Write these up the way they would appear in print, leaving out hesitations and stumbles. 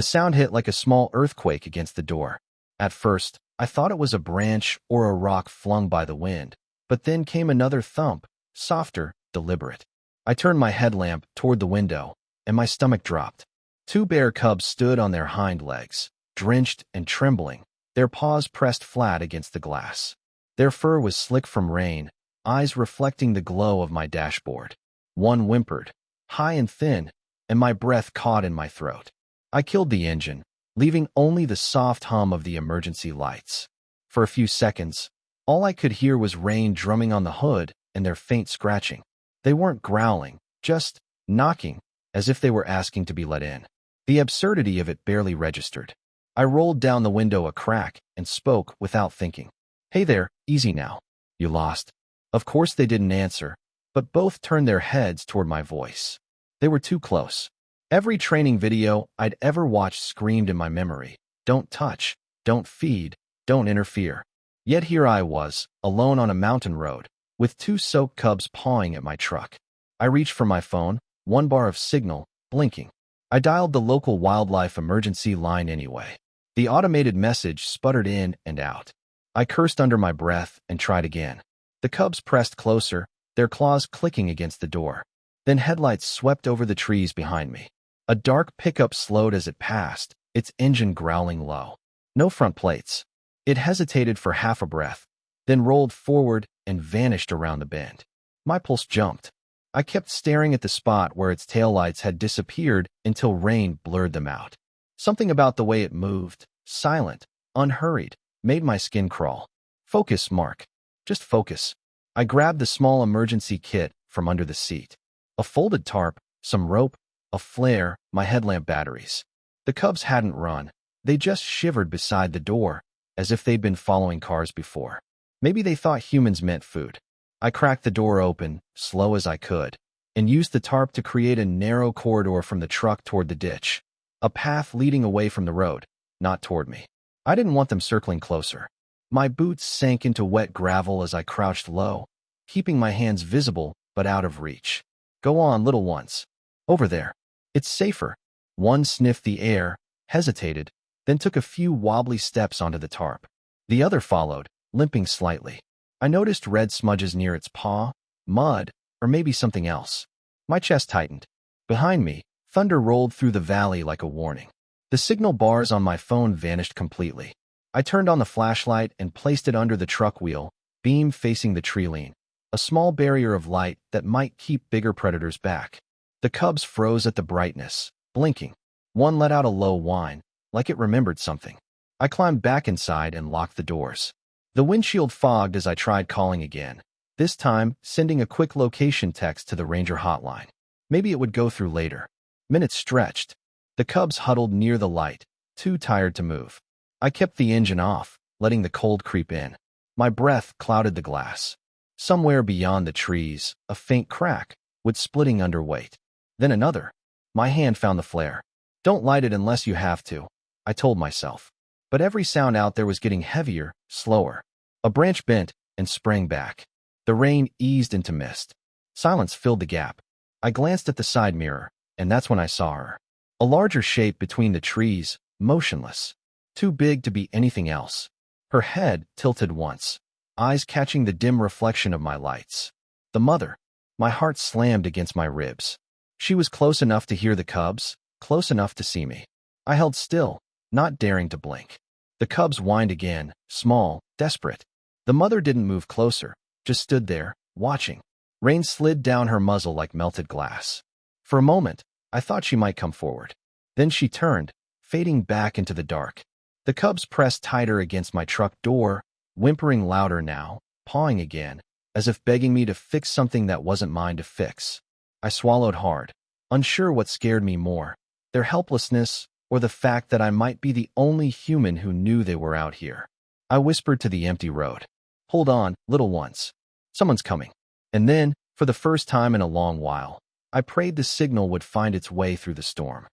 The sound hit like a small earthquake against the door. At first, I thought it was a branch or a rock flung by the wind, but then came another thump, softer, deliberate. I turned my headlamp toward the window, and my stomach dropped. Two bear cubs stood on their hind legs, drenched and trembling, their paws pressed flat against the glass. Their fur was slick from rain, eyes reflecting the glow of my dashboard. One whimpered, high and thin, and my breath caught in my throat. I killed the engine, leaving only the soft hum of the emergency lights. For a few seconds, all I could hear was rain drumming on the hood and their faint scratching. They weren't growling, just knocking, as if they were asking to be let in. The absurdity of it barely registered. I rolled down the window a crack and spoke without thinking. "Hey there, easy now. You lost." Of course they didn't answer, but both turned their heads toward my voice. They were too close. Every training video I'd ever watched screamed in my memory, "Don't touch, don't feed, don't interfere." Yet here I was, alone on a mountain road, with two soaked cubs pawing at my truck. I reached for my phone, one bar of signal, blinking. I dialed the local wildlife emergency line anyway. The automated message sputtered in and out. I cursed under my breath and tried again. The cubs pressed closer, their claws clicking against the door. Then headlights swept over the trees behind me. A dark pickup slowed as it passed, its engine growling low. No front plates. It hesitated for half a breath, then rolled forward and vanished around the bend. My pulse jumped. I kept staring at the spot where its taillights had disappeared until rain blurred them out. Something about the way it moved, silent, unhurried, made my skin crawl. "Focus, Mark. Just focus." I grabbed the small emergency kit from under the seat. A folded tarp, some rope, a flare, my headlamp batteries. The cubs hadn't run. They just shivered beside the door, as if they'd been following cars before. Maybe they thought humans meant food. I cracked the door open, slow as I could, and used the tarp to create a narrow corridor from the truck toward the ditch. A path leading away from the road, not toward me. I didn't want them circling closer. My boots sank into wet gravel as I crouched low, keeping my hands visible but out of reach. "Go on, little ones. Over there. It's safer." One sniffed the air, hesitated, then took a few wobbly steps onto the tarp. The other followed, limping slightly. I noticed red smudges near its paw, mud, or maybe something else. My chest tightened. Behind me, thunder rolled through the valley like a warning. The signal bars on my phone vanished completely. I turned on the flashlight and placed it under the truck wheel, beam facing the tree line, a small barrier of light that might keep bigger predators back. The cubs froze at the brightness, blinking. One let out a low whine, like it remembered something. I climbed back inside and locked the doors. The windshield fogged as I tried calling again, this time sending a quick location text to the ranger hotline. Maybe it would go through later. Minutes stretched. The cubs huddled near the light, too tired to move. I kept the engine off, letting the cold creep in. My breath clouded the glass. Somewhere beyond the trees, a faint crack, with splitting under weight. Then another. My hand found the flare. "Don't light it unless you have to," I told myself. But every sound out there was getting heavier, slower. A branch bent and sprang back. The rain eased into mist. Silence filled the gap. I glanced at the side mirror, and that's when I saw her. A larger shape between the trees, motionless. Too big to be anything else. Her head tilted once, eyes catching the dim reflection of my lights. The mother. My heart slammed against my ribs. She was close enough to hear the cubs, close enough to see me. I held still, not daring to blink. The cubs whined again, small, desperate. The mother didn't move closer, just stood there, watching. Rain slid down her muzzle like melted glass. For a moment, I thought she might come forward. Then she turned, fading back into the dark. The cubs pressed tighter against my truck door, whimpering louder now, pawing again, as if begging me to fix something that wasn't mine to fix. I swallowed hard, unsure what scared me more, their helplessness or the fact that I might be the only human who knew they were out here. I whispered to the empty road, "Hold on, little ones. Someone's coming." And then, for the first time in a long while, I prayed the signal would find its way through the storm.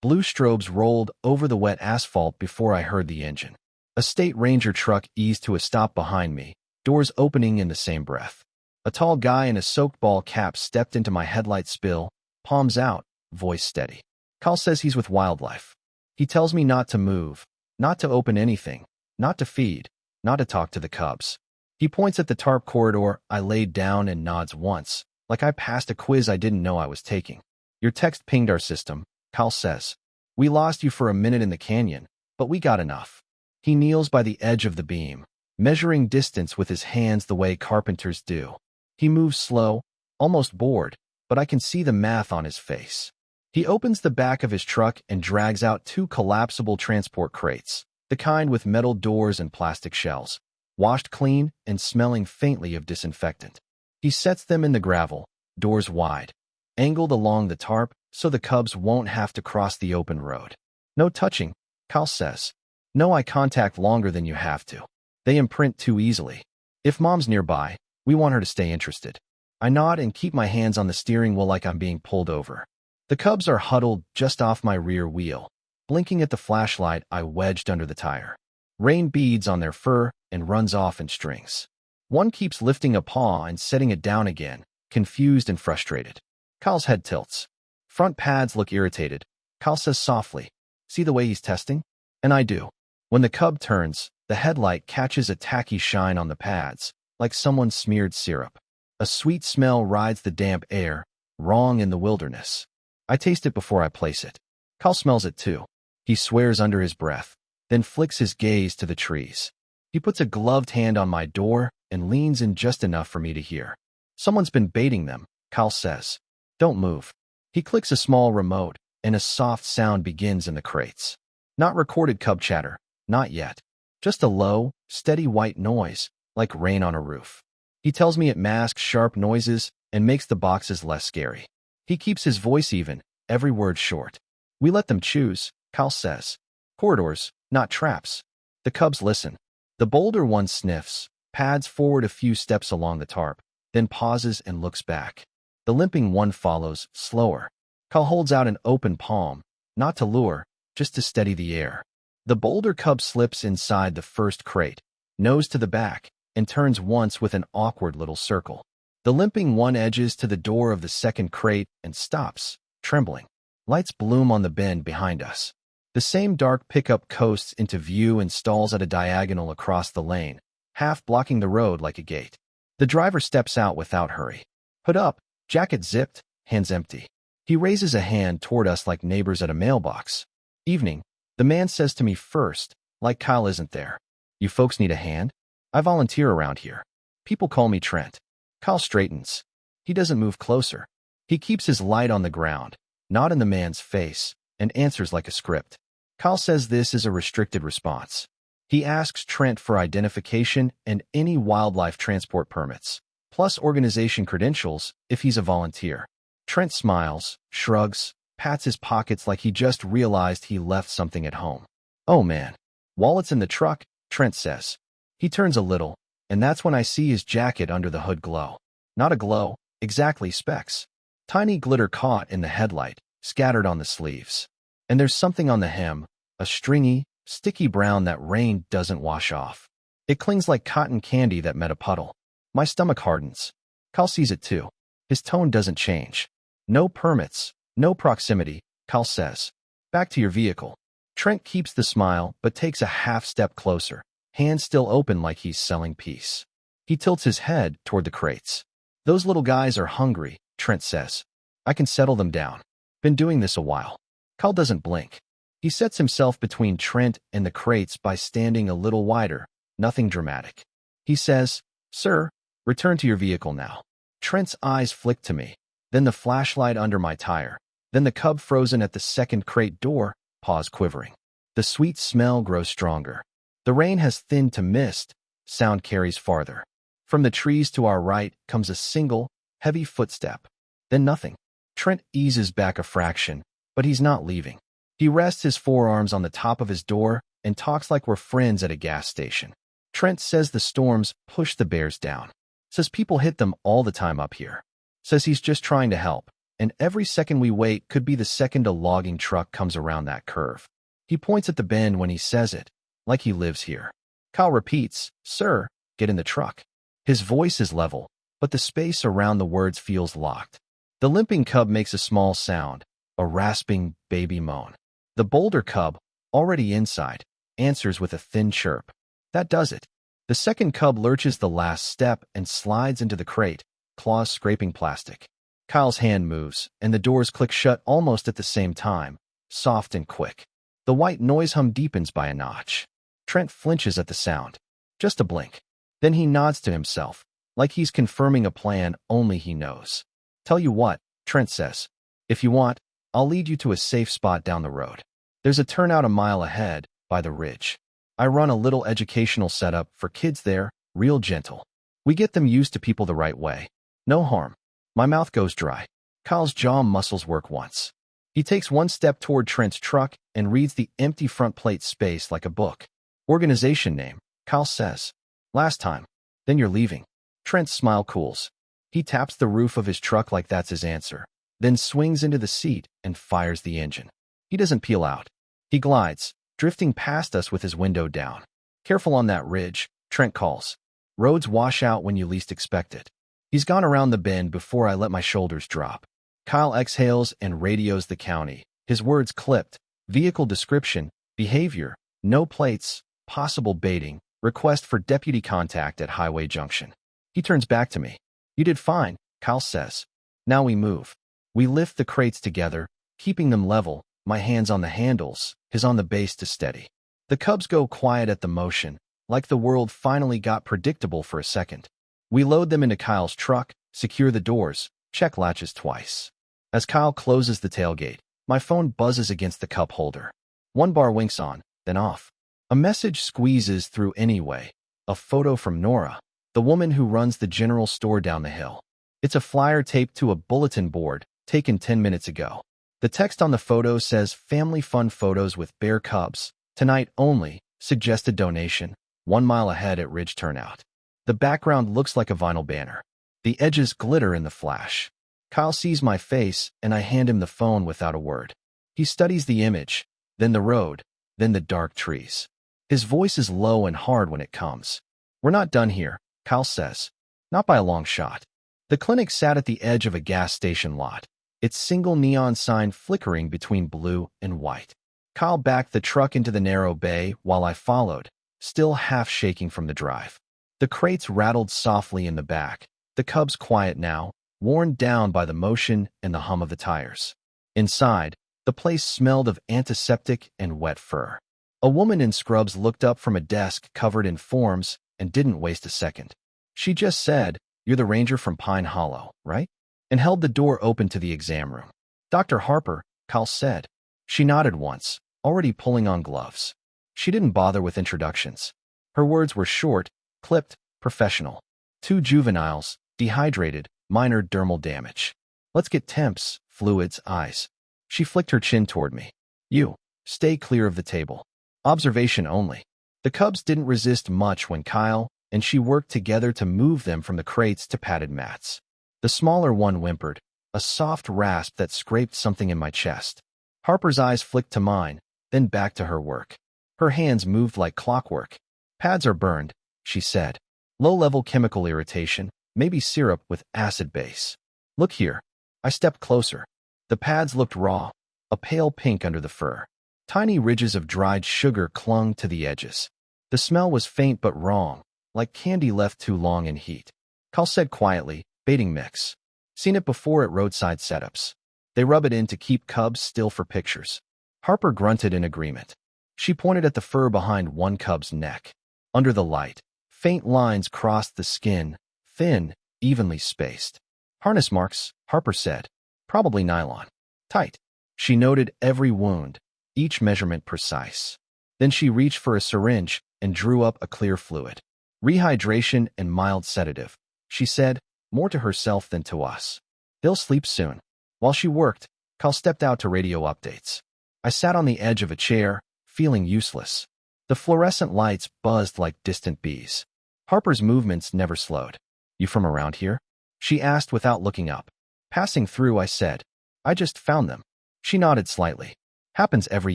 Blue strobes rolled over the wet asphalt before I heard the engine. A state ranger truck eased to a stop behind me, doors opening in the same breath. A tall guy in a soaked ball cap stepped into my headlight spill, palms out, voice steady. "Cal says he's with wildlife. He tells me not to move, not to open anything, not to feed, not to talk to the cubs. He points at the tarp corridor I laid down and nods once, like I passed a quiz I didn't know I was taking. Your text pinged our system, Cal says. We lost you for a minute in the canyon, but we got enough. He kneels by the edge of the beam, measuring distance with his hands the way carpenters do. He moves slow, almost bored, but I can see the math on his face. He opens the back of his truck and drags out 2 collapsible transport crates, the kind with metal doors and plastic shells, washed clean and smelling faintly of disinfectant. He sets them in the gravel, doors wide, angled along the tarp so the cubs won't have to cross the open road. No touching, Cal says. No eye contact longer than you have to. They imprint too easily. If Mom's nearby, we want her to stay interested. I nod and keep my hands on the steering wheel like I'm being pulled over. The cubs are huddled just off my rear wheel, blinking at the flashlight I wedged under the tire. Rain beads on their fur and runs off in strings. One keeps lifting a paw and setting it down again, confused and frustrated. Cal's head tilts. Front pads look irritated. Cal says softly, "See the way he's testing?" And I do. When the cub turns, the headlight catches a tacky shine on the pads, like someone smeared syrup. A sweet smell rides the damp air, wrong in the wilderness. I taste it before I place it. Cal smells it too. He swears under his breath, then flicks his gaze to the trees. He puts a gloved hand on my door and leans in just enough for me to hear. Someone's been baiting them, Cal says. Don't move. He clicks a small remote, and a soft sound begins in the crates. Not recorded cub chatter, not yet. Just a low, steady white noise, like rain on a roof. He tells me it masks sharp noises and makes the boxes less scary. He keeps his voice even, every word short. We let them choose, Cal says. Corridors, not traps. The cubs listen. The bolder one sniffs, pads forward a few steps along the tarp, then pauses and looks back. The limping one follows, slower. Cal holds out an open palm, not to lure, just to steady the air. The bolder cub slips inside the first crate, nose to the back, and turns once with an awkward little circle. The limping one edges to the door of the second crate and stops, trembling. Lights bloom on the bend behind us. The same dark pickup coasts into view and stalls at a diagonal across the lane, half blocking the road like a gate. The driver steps out without hurry. Hood up, jacket zipped, hands empty. He raises a hand toward us like neighbors at a mailbox. Evening, the man says to me first, like Kyle isn't there. You folks need a hand? I volunteer around here. People call me Trent. Kyle straightens. He doesn't move closer. He keeps his light on the ground, not in the man's face, and answers like a script. Kyle says this is a restricted response. He asks Trent for identification and any wildlife transport permits, plus organization credentials if he's a volunteer. Trent smiles, shrugs, pats his pockets like he just realized he left something at home. Oh man. Wallet's in the truck, Trent says. He turns a little, and that's when I see his jacket under the hood glow. Not a glow, exactly specks. Tiny glitter caught in the headlight, scattered on the sleeves. And there's something on the hem, a stringy, sticky brown that rain doesn't wash off. It clings like cotton candy that met a puddle. My stomach hardens. Cal sees it too. His tone doesn't change. No permits, no proximity, Cal says. Back to your vehicle. Trent keeps the smile but takes a half step closer, hands still open like he's selling peace. He tilts his head toward the crates. Those little guys are hungry, Trent says. I can settle them down. Been doing this a while. Cal doesn't blink. He sets himself between Trent and the crates by standing a little wider, nothing dramatic. He says, Sir, return to your vehicle now. Trent's eyes flick to me, then the flashlight under my tire, then the cub frozen at the second crate door, paws quivering. The sweet smell grows stronger. The rain has thinned to mist, sound carries farther. From the trees to our right comes a single, heavy footstep. Then nothing. Trent eases back a fraction, but he's not leaving. He rests his forearms on the top of his door and talks like we're friends at a gas station. Trent says the storms push the bears down. Says people hit them all the time up here. Says he's just trying to help, and every second we wait could be the second a logging truck comes around that curve. He points at the bend when he says it, like he lives here. Kyle repeats, Sir, get in the truck. His voice is level, but the space around the words feels locked. The limping cub makes a small sound, a rasping baby moan. The bolder cub, already inside, answers with a thin chirp. That does it. The second cub lurches the last step and slides into the crate, claws scraping plastic. Kyle's hand moves, and the doors click shut almost at the same time, soft and quick. The white noise hum deepens by a notch. Trent flinches at the sound. Just a blink. Then he nods to himself, like he's confirming a plan only he knows. Tell you what, Trent says. If you want, I'll lead you to a safe spot down the road. There's a turnout a mile ahead, by the ridge. I run a little educational setup for kids there, real gentle. We get them used to people the right way. No harm. My mouth goes dry. Kyle's jaw muscles work once. He takes one step toward Trent's truck and reads the empty front plate space like a book. Organization name, Kyle says. Last time. Then you're leaving. Trent's smile cools. He taps the roof of his truck like that's his answer, then swings into the seat and fires the engine. He doesn't peel out. He glides, drifting past us with his window down. Careful on that ridge, Trent calls. Roads wash out when you least expect it. He's gone around the bend before I let my shoulders drop. Kyle exhales and radios the county, his words clipped. Vehicle description, behavior, no plates, possible baiting, request for deputy contact at Highway Junction. He turns back to me. You did fine, Kyle says. Now we move. We lift the crates together, keeping them level, my hands on the handles, his on the base to steady. The cubs go quiet at the motion, like the world finally got predictable for a second. We load them into Kyle's truck, secure the doors, check latches twice. As Kyle closes the tailgate, my phone buzzes against the cup holder. One bar winks on, then off. A message squeezes through anyway. A photo from Nora, the woman who runs the general store down the hill. It's a flyer taped to a bulletin board, taken 10 minutes ago. The text on the photo says family fun photos with bear cubs, tonight only, suggested donation, 1 mile ahead at Ridge Turnout. The background looks like a vinyl banner. The edges glitter in the flash. Kyle sees my face, and I hand him the phone without a word. He studies the image, then the road, then the dark trees. His voice is low and hard when it comes. We're not done here, Kyle says. Not by a long shot. The clinic sat at the edge of a gas station lot, its single neon sign flickering between blue and white. Kyle backed the truck into the narrow bay while I followed, still half shaking from the drive. The crates rattled softly in the back, the cubs quiet now, worn down by the motion and the hum of the tires. Inside, the place smelled of antiseptic and wet fur. A woman in scrubs looked up from a desk covered in forms and didn't waste a second. She just said, "You're the ranger from Pine Hollow, right?" and held the door open to the exam room. "Dr. Harper," Kyle said. She nodded once, already pulling on gloves. She didn't bother with introductions. Her words were short, clipped, professional. 2 juveniles, dehydrated, minor dermal damage. Let's get temps, fluids, eyes. She flicked her chin toward me. You, stay clear of the table. Observation only. The cubs didn't resist much when Kyle and she worked together to move them from the crates to padded mats. The smaller one whimpered, a soft rasp that scraped something in my chest. Harper's eyes flicked to mine, then back to her work. Her hands moved like clockwork. Pads are burned, she said. Low-level chemical irritation, maybe syrup with acid base. Look here. I stepped closer. The pads looked raw, a pale pink under the fur. Tiny ridges of dried sugar clung to the edges. The smell was faint but wrong, like candy left too long in heat. Kyle said quietly, baiting mix. Seen it before at roadside setups. They rub it in to keep cubs still for pictures. Harper grunted in agreement. She pointed at the fur behind one cub's neck. Under the light, faint lines crossed the skin, thin, evenly spaced. Harness marks, Harper said. Probably nylon. Tight. She noted every wound, each measurement precise. Then she reached for a syringe and drew up a clear fluid. Rehydration and mild sedative, she said, more to herself than to us. They'll sleep soon. While she worked, Kyle stepped out to radio updates. I sat on the edge of a chair, feeling useless. The fluorescent lights buzzed like distant bees. Harper's movements never slowed. You from around here? She asked without looking up. Passing through, I said. I just found them. She nodded slightly. Happens every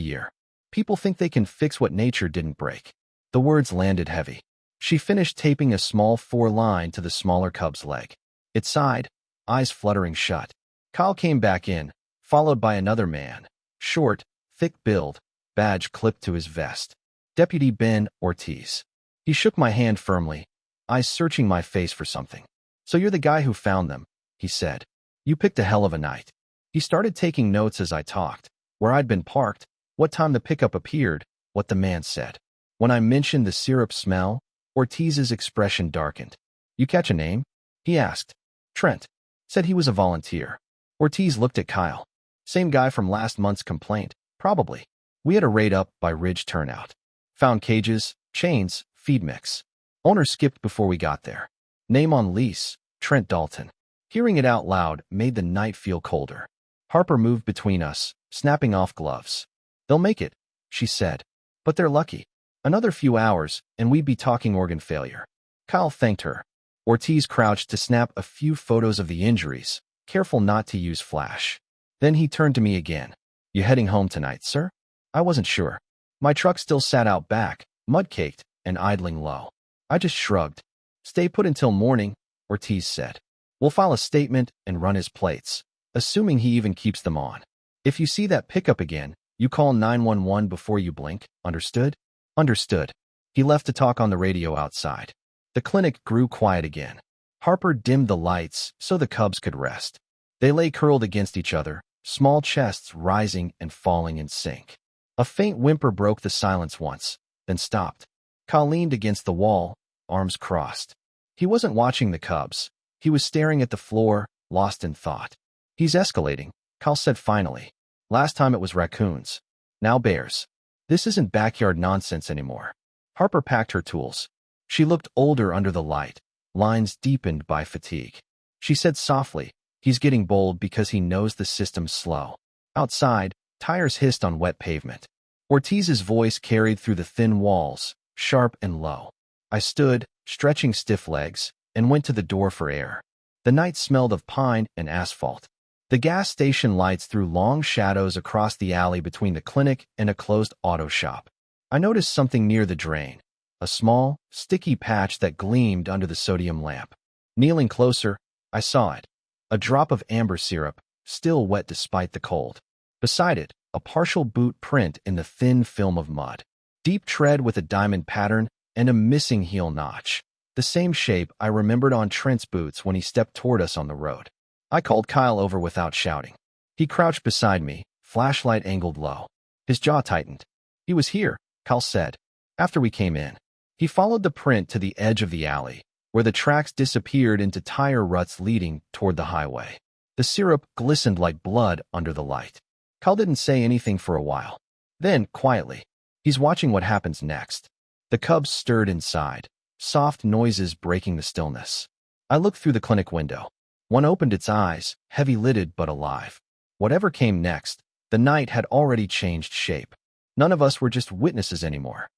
year. People think they can fix what nature didn't break. The words landed heavy. She finished taping a small 4-line to the smaller cub's leg. It sighed, eyes fluttering shut. Kyle came back in, followed by another man. Short, thick build, badge clipped to his vest. Deputy Ben Ortiz. He shook my hand firmly, eyes searching my face for something. "So you're the guy who found them," he said. "You picked a hell of a night." He started taking notes as I talked, where I'd been parked, what time the pickup appeared, what the man said. When I mentioned the syrup smell, Ortiz's expression darkened. "You catch a name?" he asked. "Trent." Said he was a volunteer. Ortiz looked at Kyle. "Same guy from last month's complaint, probably. We had a raid up by Ridge Turnout. Found cages, chains, feed mix. Owner skipped before we got there. Name on lease, Trent Dalton." Hearing it out loud made the night feel colder. Harper moved between us, snapping off gloves. "They'll make it," she said. "But they're lucky. Another few hours, and we'd be talking organ failure." Kyle thanked her. Ortiz crouched to snap a few photos of the injuries, careful not to use flash. Then he turned to me again. "You heading home tonight, sir?" I wasn't sure. My truck still sat out back, mud-caked and idling low. I just shrugged. "Stay put until morning," Ortiz said. "We'll file a statement and run his plates, assuming he even keeps them on. If you see that pickup again, you call 911 before you blink, understood?" "Understood." He left to talk on the radio outside. The clinic grew quiet again. Harper dimmed the lights so the cubs could rest. They lay curled against each other, small chests rising and falling in sync. A faint whimper broke the silence once, then stopped. Kyle leaned against the wall, arms crossed. He wasn't watching the cubs. He was staring at the floor, lost in thought. "He's escalating," Kyle said finally. "Last time it was raccoons. Now bears. This isn't backyard nonsense anymore." Harper packed her tools. She looked older under the light, lines deepened by fatigue. She said softly, "He's getting bold because he knows the system's slow." Outside, tires hissed on wet pavement. Ortiz's voice carried through the thin walls, sharp and low. I stood, stretching stiff legs, and went to the door for air. The night smelled of pine and asphalt. The gas station lights threw long shadows across the alley between the clinic and a closed auto shop. I noticed something near the drain. A small, sticky patch that gleamed under the sodium lamp. Kneeling closer, I saw it. A drop of amber syrup, still wet despite the cold. Beside it, a partial boot print in the thin film of mud. Deep tread with a diamond pattern and a missing heel notch. The same shape I remembered on Trent's boots when he stepped toward us on the road. I called Kyle over without shouting. He crouched beside me, flashlight angled low. His jaw tightened. "He was here," Kyle said, "after we came in." He followed the print to the edge of the alley, where the tracks disappeared into tire ruts leading toward the highway. The syrup glistened like blood under the light. Kyle didn't say anything for a while. Then, quietly, "He's watching what happens next." The cubs stirred inside, soft noises breaking the stillness. I looked through the clinic window. One opened its eyes, heavy-lidded but alive. Whatever came next, the night had already changed shape. None of us were just witnesses anymore.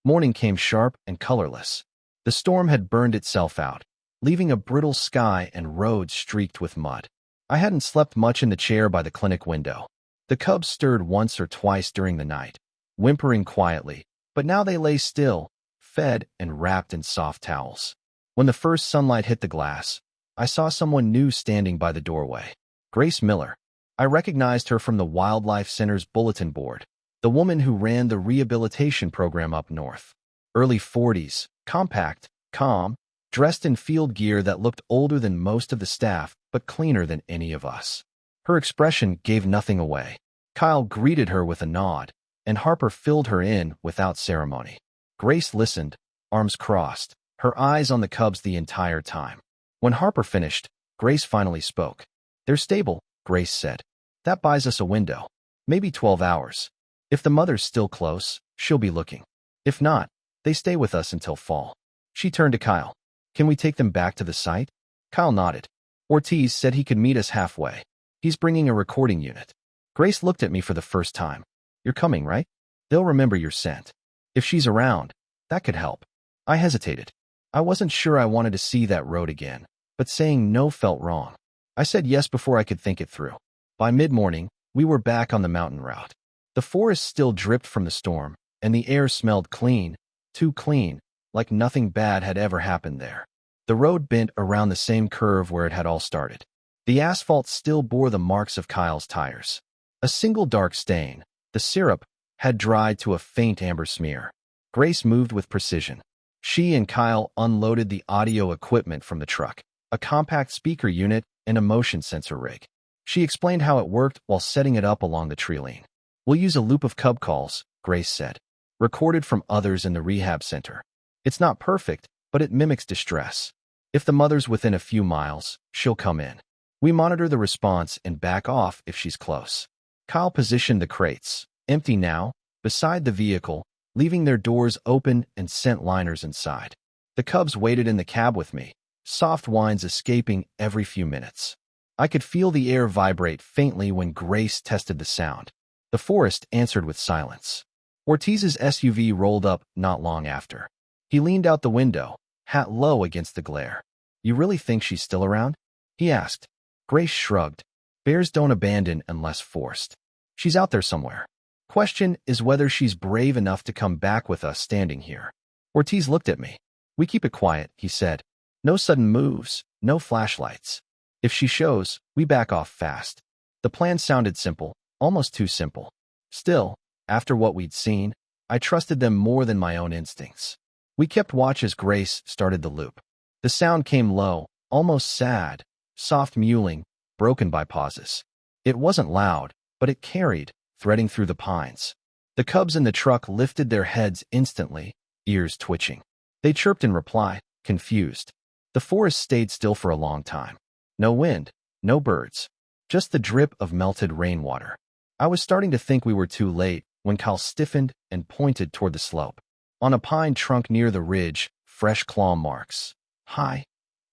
Morning came sharp and colorless. The storm had burned itself out, leaving a brittle sky and roads streaked with mud. I hadn't slept much in the chair by the clinic window. The cubs stirred once or twice during the night, whimpering quietly, but now they lay still, fed and wrapped in soft towels. When the first sunlight hit the glass, I saw someone new standing by the doorway. Grace Miller. I recognized her from the Wildlife Center's bulletin board, the woman who ran the rehabilitation program up north. Early 40s, compact, calm, dressed in field gear that looked older than most of the staff but cleaner than any of us. Her expression gave nothing away. Kyle greeted her with a nod, and Harper filled her in without ceremony. Grace listened, arms crossed, her eyes on the cubs the entire time. When Harper finished, Grace finally spoke. "They're stable," Grace said. "That buys us a window. Maybe 12 hours. If the mother's still close, she'll be looking. If not, they stay with us until fall." She turned to Kyle. "Can we take them back to the site?" Kyle nodded. "Ortiz said he could meet us halfway. He's bringing a recording unit." Grace looked at me for the first time. "You're coming, right? They'll remember your scent. If she's around, that could help." I hesitated. I wasn't sure I wanted to see that road again, but saying no felt wrong. I said yes before I could think it through. By mid-morning, we were back on the mountain route. The forest still dripped from the storm, and the air smelled clean, too clean, like nothing bad had ever happened there. The road bent around the same curve where it had all started. The asphalt still bore the marks of Kyle's tires. A single dark stain, the syrup, had dried to a faint amber smear. Grace moved with precision. She and Kyle unloaded the audio equipment from the truck, a compact speaker unit and a motion sensor rig. She explained how it worked while setting it up along the tree line. "We'll use a loop of cub calls," Grace said, "recorded from others in the rehab center. It's not perfect, but it mimics distress. If the mother's within a few miles, she'll come in. We monitor the response and back off if she's close." Kyle positioned the crates, empty now, beside the vehicle, leaving their doors open and sent liners inside. The cubs waited in the cab with me, soft whines escaping every few minutes. I could feel the air vibrate faintly when Grace tested the sound. The forest answered with silence. Ortiz's SUV rolled up not long after. He leaned out the window, hat low against the glare. "You really think she's still around?" he asked. Grace shrugged. "Bears don't abandon unless forced. She's out there somewhere. Question is whether she's brave enough to come back with us standing here." Ortiz looked at me. "We keep it quiet," he said. "No sudden moves, no flashlights. If she shows, we back off fast." The plan sounded simple, almost too simple. Still, after what we'd seen, I trusted them more than my own instincts. We kept watch as Grace started the loop. The sound came low, almost sad, soft mewling, broken by pauses. It wasn't loud, but it carried, threading through the pines. The cubs in the truck lifted their heads instantly, ears twitching. They chirped in reply, confused. The forest stayed still for a long time. No wind, no birds, just the drip of melted rainwater. I was starting to think we were too late when Kyle stiffened and pointed toward the slope. On a pine trunk near the ridge, fresh claw marks. High,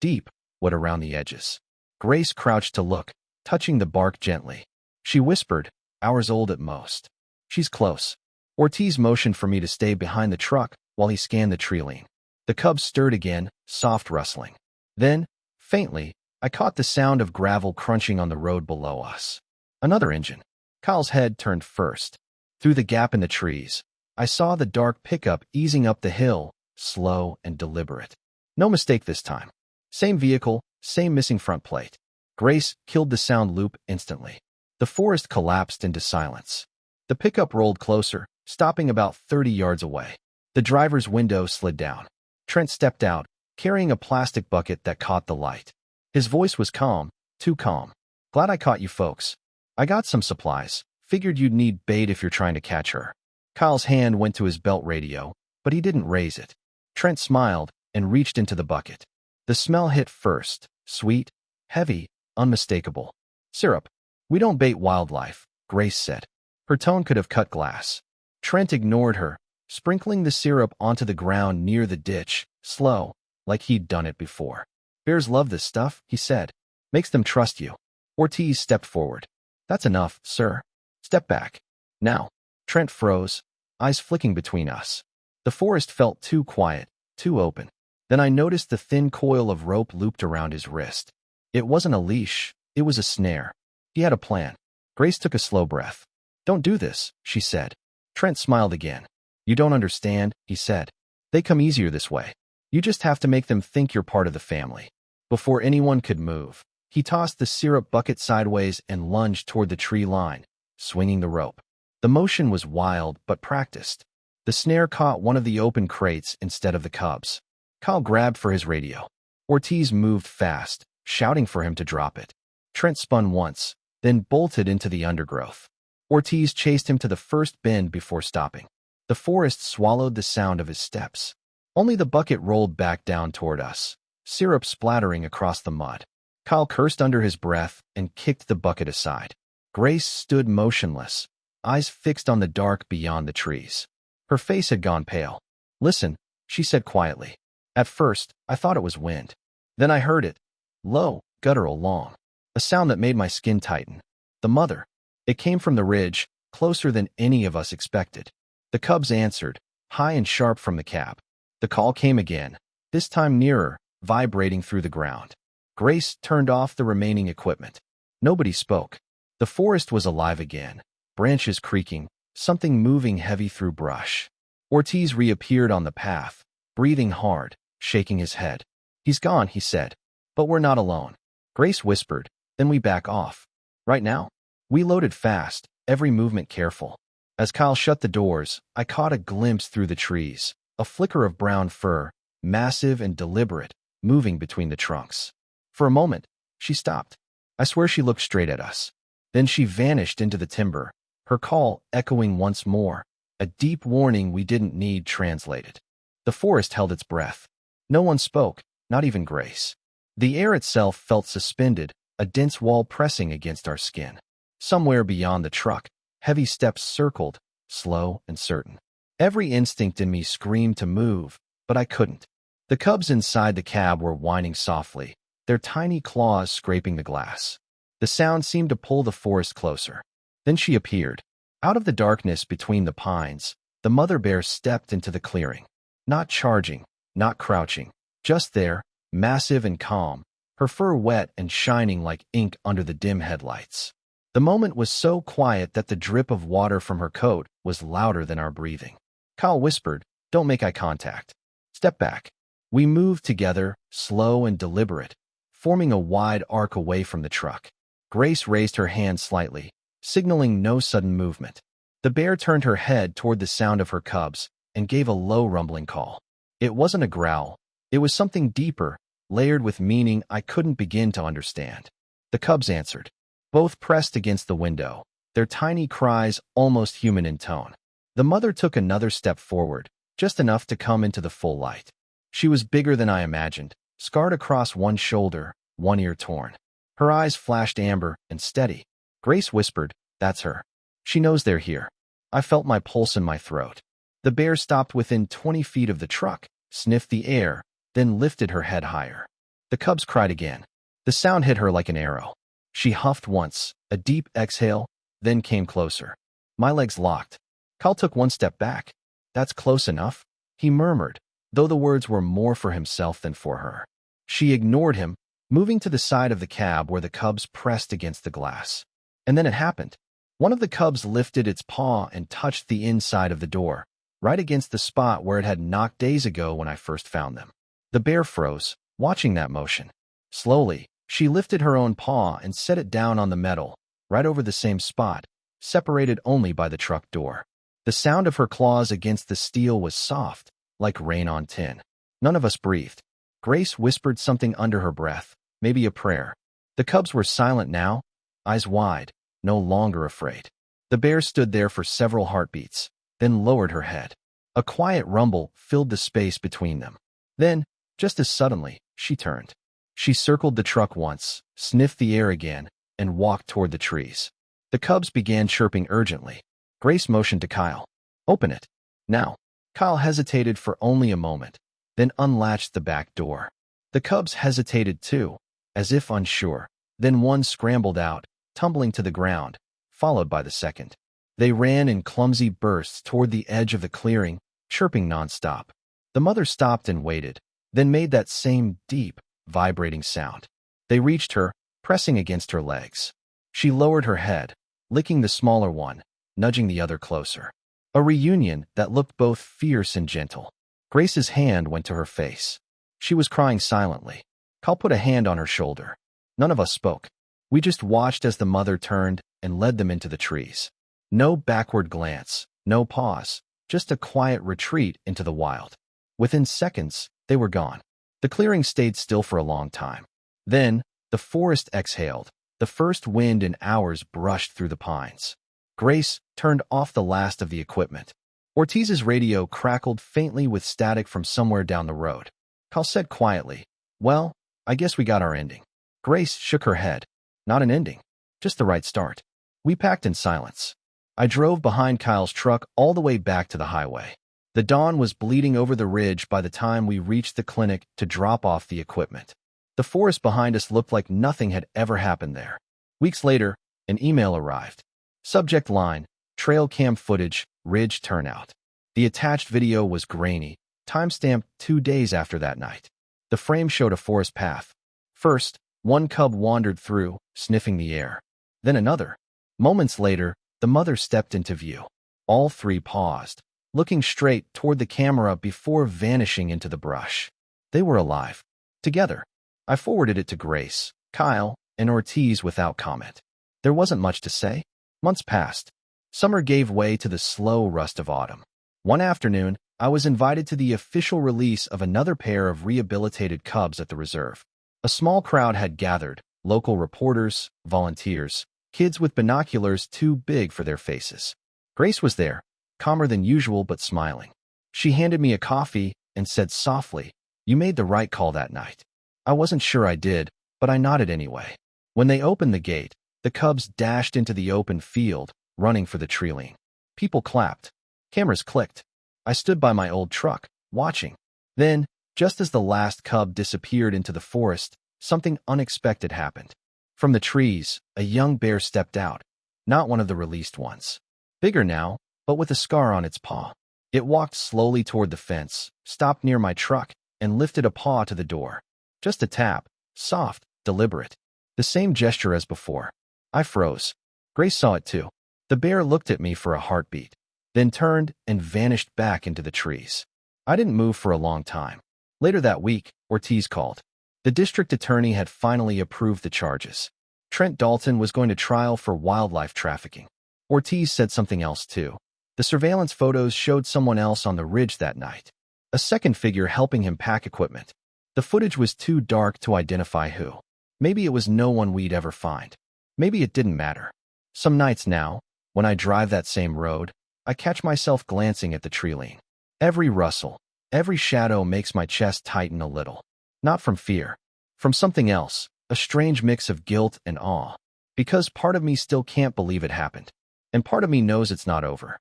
deep, wood around the edges. Grace crouched to look, touching the bark gently. She whispered, "Hours old at most. She's close." Ortiz motioned for me to stay behind the truck while he scanned the tree line. The cubs stirred again, soft rustling. Then, faintly, I caught the sound of gravel crunching on the road below us. Another engine. Kyle's head turned first. Through the gap in the trees, I saw the dark pickup easing up the hill, slow and deliberate. No mistake this time. Same vehicle, same missing front plate. Grace killed the sound loop instantly. The forest collapsed into silence. The pickup rolled closer, stopping about 30 yards away. The driver's window slid down. Trent stepped out, carrying a plastic bucket that caught the light. His voice was calm, too calm. "Glad I caught you folks. I got some supplies. Figured you'd need bait if you're trying to catch her." Kyle's hand went to his belt radio, but he didn't raise it. Trent smiled and reached into the bucket. The smell hit first, sweet, heavy, unmistakable. "Syrup. We don't bait wildlife," Grace said. Her tone could have cut glass. Trent ignored her, sprinkling the syrup onto the ground near the ditch, slow, like he'd done it before. "Bears love this stuff," he said. "Makes them trust you." Ortiz stepped forward. "That's enough, sir. Step back. Now." Trent froze, eyes flicking between us. The forest felt too quiet, too open. Then I noticed the thin coil of rope looped around his wrist. It wasn't a leash, it was a snare. He had a plan. Grace took a slow breath. "Don't do this," she said. Trent smiled again. "You don't understand," he said. "They come easier this way. You just have to make them think you're part of the family." Before anyone could move, he tossed the syrup bucket sideways and lunged toward the tree line, swinging the rope. The motion was wild but practiced. The snare caught one of the open crates instead of the cubs. Kyle grabbed for his radio. Ortiz moved fast, shouting for him to drop it. Trent spun once, then bolted into the undergrowth. Ortiz chased him to the first bend before stopping. The forest swallowed the sound of his steps. Only the bucket rolled back down toward us, syrup splattering across the mud. Kyle cursed under his breath and kicked the bucket aside. Grace stood motionless, eyes fixed on the dark beyond the trees. Her face had gone pale. "Listen," she said quietly. "At first, I thought it was wind. Then I heard it. Low, guttural, long. A sound that made my skin tighten. The mother. It came from the ridge, closer than any of us expected." The cubs answered, high and sharp from the cab. The call came again, this time nearer, vibrating through the ground. Grace turned off the remaining equipment. Nobody spoke. The forest was alive again, branches creaking, something moving heavy through brush. Ortiz reappeared on the path, breathing hard, shaking his head. "He's gone," he said. "But we're not alone." Grace whispered, "Then we back off." "Right now?" We loaded fast, every movement careful. As Kyle shut the doors, I caught a glimpse through the trees, a flicker of brown fur, massive and deliberate, moving between the trunks. For a moment, she stopped. I swear she looked straight at us. Then she vanished into the timber, her call echoing once more, a deep warning we didn't need translated. The forest held its breath. No one spoke, not even Grace. The air itself felt suspended, a dense wall pressing against our skin. Somewhere beyond the truck, heavy steps circled, slow and certain. Every instinct in me screamed to move, but I couldn't. The cubs inside the cab were whining softly, their tiny claws scraping the glass. The sound seemed to pull the forest closer. Then she appeared. Out of the darkness between the pines, the mother bear stepped into the clearing. Not charging, not crouching, just there, massive and calm, her fur wet and shining like ink under the dim headlights. The moment was so quiet that the drip of water from her coat was louder than our breathing. Kyle whispered, "Don't make eye contact. Step back." We moved together, slow and deliberate, forming a wide arc away from the truck. Grace raised her hand slightly, signaling no sudden movement. The bear turned her head toward the sound of her cubs and gave a low rumbling call. It wasn't a growl. It was something deeper, layered with meaning I couldn't begin to understand. The cubs answered. Both pressed against the window, their tiny cries almost human in tone. The mother took another step forward, just enough to come into the full light. She was bigger than I imagined, scarred across one shoulder, one ear torn. Her eyes flashed amber and steady. Grace whispered, "That's her. She knows they're here." I felt my pulse in my throat. The bear stopped within 20 feet of the truck, sniffed the air, then lifted her head higher. The cubs cried again. The sound hit her like an arrow. She huffed once, a deep exhale, then came closer. My legs locked. Kyle took one step back. "That's close enough," he murmured, though the words were more for himself than for her. She ignored him, moving to the side of the cab where the cubs pressed against the glass. And then it happened. One of the cubs lifted its paw and touched the inside of the door, right against the spot where it had knocked days ago when I first found them. The bear froze, watching that motion. Slowly, she lifted her own paw and set it down on the metal, right over the same spot, separated only by the truck door. The sound of her claws against the steel was soft, like rain on tin. None of us breathed. Grace whispered something under her breath, maybe a prayer. The cubs were silent now, eyes wide, no longer afraid. The bear stood there for several heartbeats, then lowered her head. A quiet rumble filled the space between them. Then, just as suddenly, she turned. She circled the truck once, sniffed the air again, and walked toward the trees. The cubs began chirping urgently. Grace motioned to Kyle. "Open it. Now." Kyle hesitated for only a moment, then unlatched the back door. The cubs hesitated too, as if unsure. Then one scrambled out, tumbling to the ground, followed by the second. They ran in clumsy bursts toward the edge of the clearing, chirping nonstop. The mother stopped and waited, then made that same deep, vibrating sound. They reached her, pressing against her legs. She lowered her head, licking the smaller one, nudging the other closer. A reunion that looked both fierce and gentle. Grace's hand went to her face. She was crying silently. Kyle put a hand on her shoulder. None of us spoke. We just watched as the mother turned and led them into the trees. No backward glance, no pause, just a quiet retreat into the wild. Within seconds, they were gone. The clearing stayed still for a long time. Then, the forest exhaled. The first wind in hours brushed through the pines. Grace turned off the last of the equipment. Ortiz's radio crackled faintly with static from somewhere down the road. Kyle said quietly, "Well, I guess we got our ending." Grace shook her head. "Not an ending, just the right start." We packed in silence. I drove behind Kyle's truck all the way back to the highway. The dawn was bleeding over the ridge by the time we reached the clinic to drop off the equipment. The forest behind us looked like nothing had ever happened there. Weeks later, an email arrived. Subject line, trail cam footage, ridge turnout. The attached video was grainy, timestamped 2 days after that night. The frame showed a forest path. First, one cub wandered through, sniffing the air. Then another. Moments later, the mother stepped into view. All three paused, looking straight toward the camera before vanishing into the brush. They were alive. Together. I forwarded it to Grace, Kyle, and Ortiz without comment. There wasn't much to say. Months passed. Summer gave way to the slow rust of autumn. One afternoon, I was invited to the official release of another pair of rehabilitated cubs at the reserve. A small crowd had gathered, local reporters, volunteers, kids with binoculars too big for their faces. Grace was there, calmer than usual but smiling. She handed me a coffee and said softly, "You made the right call that night." I wasn't sure I did, but I nodded anyway. When they opened the gate, the cubs dashed into the open field, running for the tree line. People clapped. Cameras clicked. I stood by my old truck, watching. Then, just as the last cub disappeared into the forest, something unexpected happened. From the trees, a young bear stepped out, not one of the released ones. Bigger now, but with a scar on its paw. It walked slowly toward the fence, stopped near my truck, and lifted a paw to the door. Just a tap, soft, deliberate. The same gesture as before. I froze. Grace saw it too. The bear looked at me for a heartbeat, then turned and vanished back into the trees. I didn't move for a long time. Later that week, Ortiz called. The district attorney had finally approved the charges. Trent Dalton was going to trial for wildlife trafficking. Ortiz said something else too. The surveillance photos showed someone else on the ridge that night. A second figure helping him pack equipment. The footage was too dark to identify who. Maybe it was no one we'd ever find. Maybe it didn't matter. Some nights now, when I drive that same road, I catch myself glancing at the tree line. Every rustle, every shadow makes my chest tighten a little. Not from fear. From something else, a strange mix of guilt and awe. Because part of me still can't believe it happened. And part of me knows it's not over.